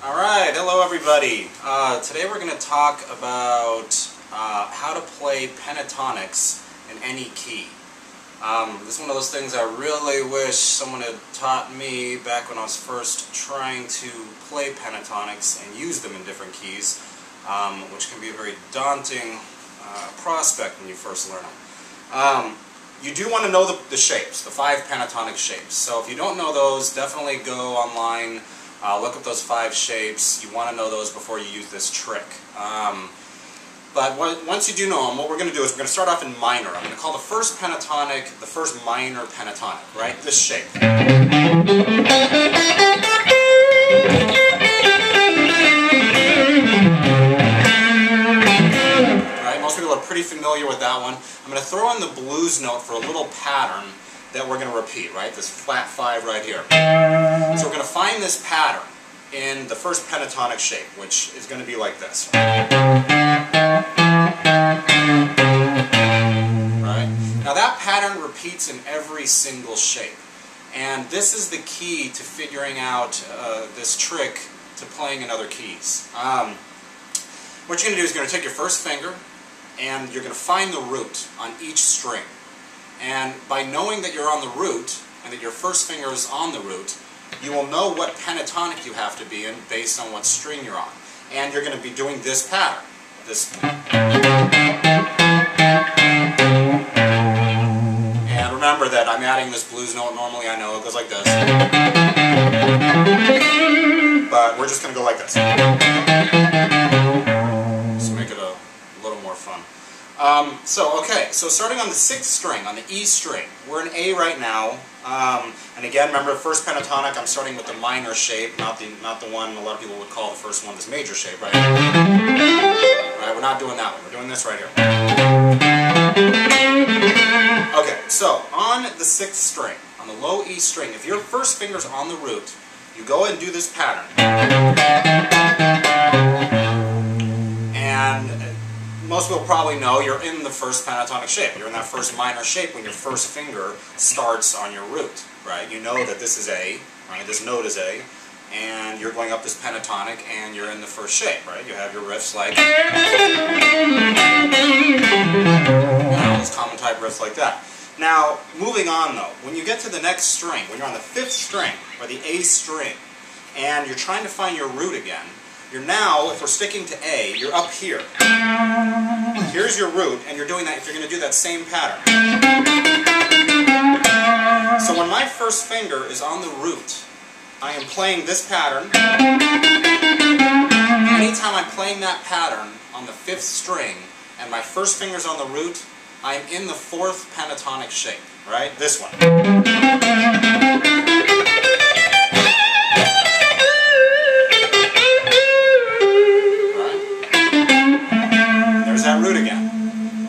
Alright, hello everybody. Today we're going to talk about how to play pentatonics in any key. This is one of those things I really wish someone had taught me back when I was first trying to play pentatonics and use them in different keys, which can be a very daunting prospect when you first learn them. You do want to know the shapes, the 5 pentatonic shapes. So if you don't know those, definitely go online. Look up those 5 shapes. You want to know those before you use this trick. But once you do know them, what we're going to do is we're going to start off in minor. I'm going to call the first pentatonic the first minor pentatonic, right? This shape. Right? Most people are pretty familiar with that one. I'm going to throw in the blues note for a little pattern that we're going to repeat, right? This flat 5 right here. So we're going to find this pattern in the first pentatonic shape, which is going to be like this. Right? Now that pattern repeats in every single shape. And this is the key to figuring out this trick to playing in other keys. What you're going to do is you're going to take your first finger and you're going to find the root on each string. And by knowing that you're on the root, and that your first finger is on the root, you will know what pentatonic you have to be in based on what string you're on. And you're going to be doing this pattern. And remember that I'm adding this blues note. Normally I know it goes like this. But we're just going to go like this. Just make it a little more fun. So starting on the 6th string, on the E string, we're in A right now, and again, remember, first pentatonic, I'm starting with the minor shape, not the one a lot of people would call the first one this major shape, right? Right, we're not doing that one, we're doing this right here. Okay, so on the 6th string, on the low E string, if your first finger's on the root, you go and do this pattern. And most people probably know you're in the first pentatonic shape. You're in that first minor shape when your first finger starts on your root, right? You know that this is A, right? This note is A, and you're going up this pentatonic, and you're in the first shape, right? You have your riffs like, those common type riffs like that. Now, moving on though, when you get to the next string, when you're on the 5th string, or the A string, and you're trying to find your root again, you're now, if we're sticking to A, you're up here. Here's your root, and you're doing that, if you're going to do that same pattern. So when my first finger is on the root, I am playing this pattern. Anytime I'm playing that pattern on the 5th string, and my first finger's on the root, I'm in the 4th pentatonic shape, right? This one. That root again.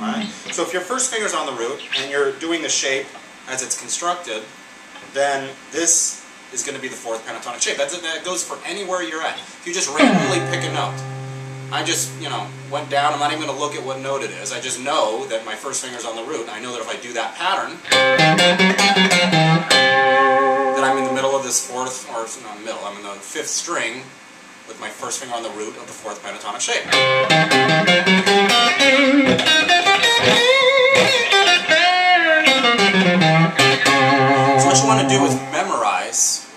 Right? So if your first finger's on the root and you're doing the shape as it's constructed, then this is going to be the 4th pentatonic shape. That goes for anywhere you're at. If you just randomly pick a note, I just, went down, I'm not even going to look at what note it is. I just know that my first finger's on the root. I know that if I do that pattern, that I'm in the middle of this 4th, or not middle, I'm in the 5th string with my first finger on the root of the 4th pentatonic shape. So what you want to do is memorize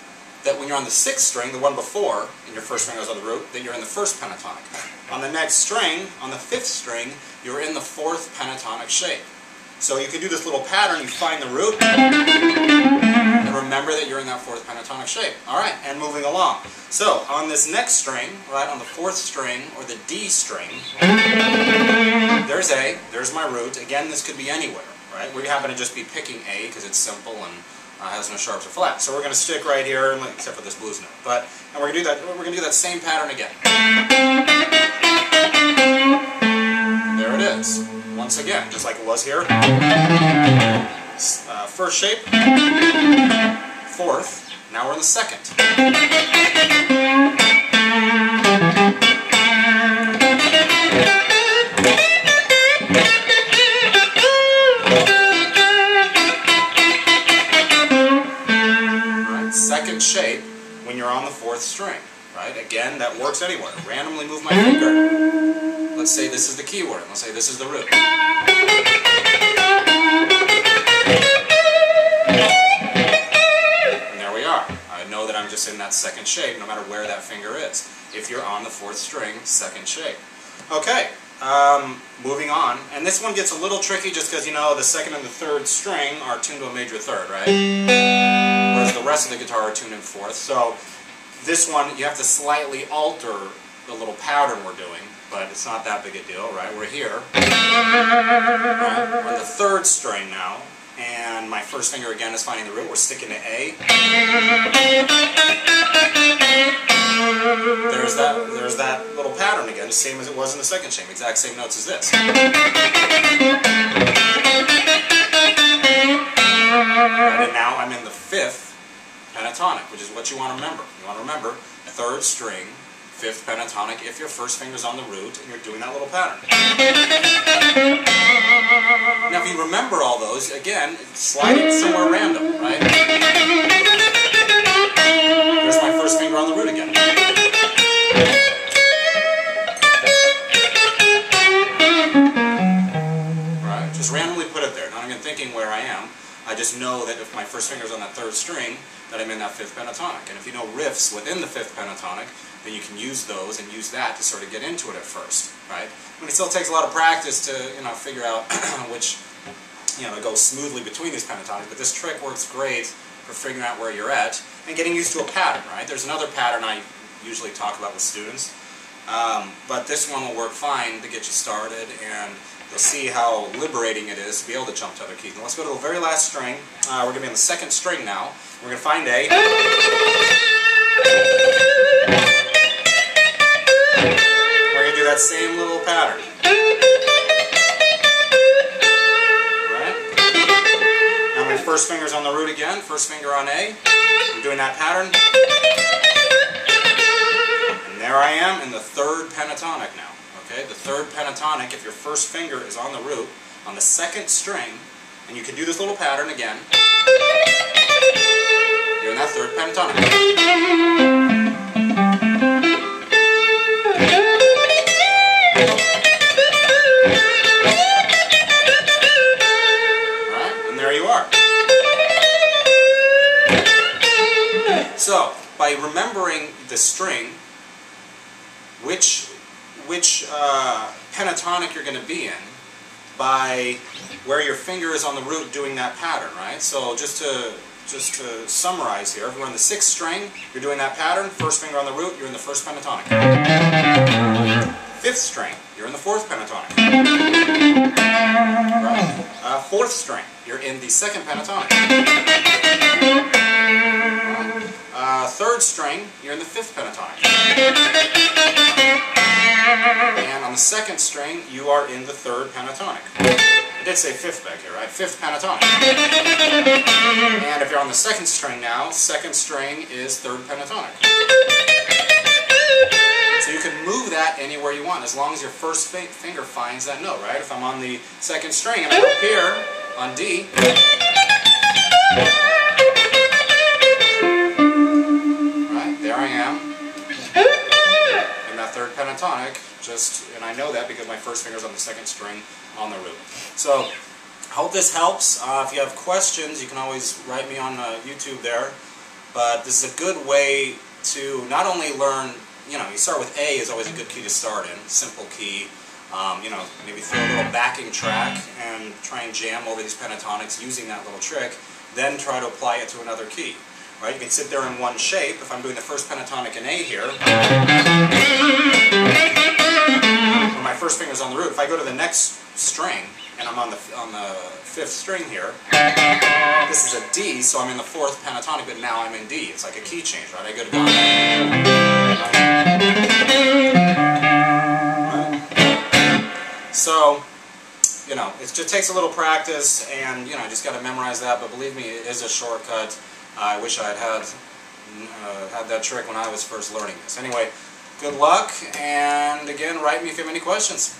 that when you're on the 6th string, the one before, and your first finger is on the root, that you're in the 1st pentatonic. On the next string, on the 5th string, you're in the 4th pentatonic shape. So you can do this little pattern, you find the root, and remember that you're in that 4th pentatonic shape. Alright, and moving along. So, on this next string, right, on the 4th string, or the D string, there's A, there's my root. Again, this could be anywhere, right? We happen to just be picking A because it's simple and has no sharps or flats. So we're going to stick right here, except for this blues note. And we're going to do that same pattern again. There it is. Once again, just like it was here. First shape, 4th, now we're in the 2nd. Alright, 2nd shape when you're on the 4th string. right? Again, that works anywhere. Randomly move my finger. Let's say this is the keyboard, and let's say this is the root. And there we are. I know that I'm just in that second shape, no matter where that finger is. If you're on the 4th string, second shape. Okay, moving on. And this one gets a little tricky just because, you know, the 2nd and the 3rd string are tuned to a major 3rd, right? Whereas the rest of the guitar are tuned in 4th. So this one, you have to slightly alter the little pattern we're doing, but it's not that big a deal, right? We're here. Right? We're in the 3rd string now, and my first finger again is finding the root. We're sticking to A. There's that little pattern again, same as it was in the 2nd shape, exact same notes as this. Right, and now I'm in the 5th pentatonic, which is what you want to remember. You want to remember 3rd string, 5th pentatonic if your first finger's on the root and you're doing that little pattern. Now if you remember all those, again, slide it somewhere random, right? There's my first finger on the root again. Right, just randomly put it there, not even thinking where I am. I just know that if my first finger's on that 3rd string, that I'm in that 5th pentatonic. And if you know riffs within the 5th pentatonic, then you can use those and use that to sort of get into it at first, right? I mean, it still takes a lot of practice to, you know, figure out which, you know, to go smoothly between these pentatonics, but this trick works great for figuring out where you're at and getting used to a pattern, right? There's another pattern I usually talk about with students, but this one will work fine to get you started, and you'll see how liberating it is to be able to jump to other keys. Now let's go to the very last string. We're going to be on the 2nd string now. We're going to find A. We're going to do that same little pattern. Right? Now my first finger's on the root again, first finger on A. I'm doing that pattern. And there I am in the 3rd pentatonic now. Okay, the 3rd pentatonic, if your first finger is on the root, on the 2nd string, and you can do this little pattern again, you're in that 3rd pentatonic. Right, and there you are. So, by remembering the string, which pentatonic you're going to be in by where your finger is on the root doing that pattern, right? So just to summarize here, if you're on the 6th string, you're doing that pattern, first finger on the root, you're in the 1st pentatonic. 5th string, you're in the 4th pentatonic. Right? 4th string, you're in the 2nd pentatonic. 3rd string, you're in the 5th pentatonic. And on the 2nd string, you are in the 3rd pentatonic. I did say 5th back here, right? 5th pentatonic. And if you're on the 2nd string now, 2nd string is 3rd pentatonic. So you can move that anywhere you want, as long as your first finger finds that note, right? If I'm on the 2nd string and I'm up here on D, right, there I am. That 3rd pentatonic, and I know that because my first finger's on the 2nd string on the root. So, I hope this helps. If you have questions, you can always write me on YouTube there. But this is a good way to not only learn, you know, you start with A is always a good key to start in, simple key. You know, maybe throw a little backing track and try and jam over these pentatonics using that little trick. Then try to apply it to another key. Right? You can sit there in one shape. If I'm doing the 1st pentatonic in A here, where my first finger's on the root, if I go to the next string and I'm on the 5th string here, this is a D, so I'm in the 4th pentatonic, but now I'm in D. It's like a key change, right? I go to down. Right? So, you know, it just takes a little practice, and, you know, I just got to memorize that, but believe me, it is a shortcut. I wish I had that trick when I was first learning this. Anyway, good luck, and again, write me if you have any questions.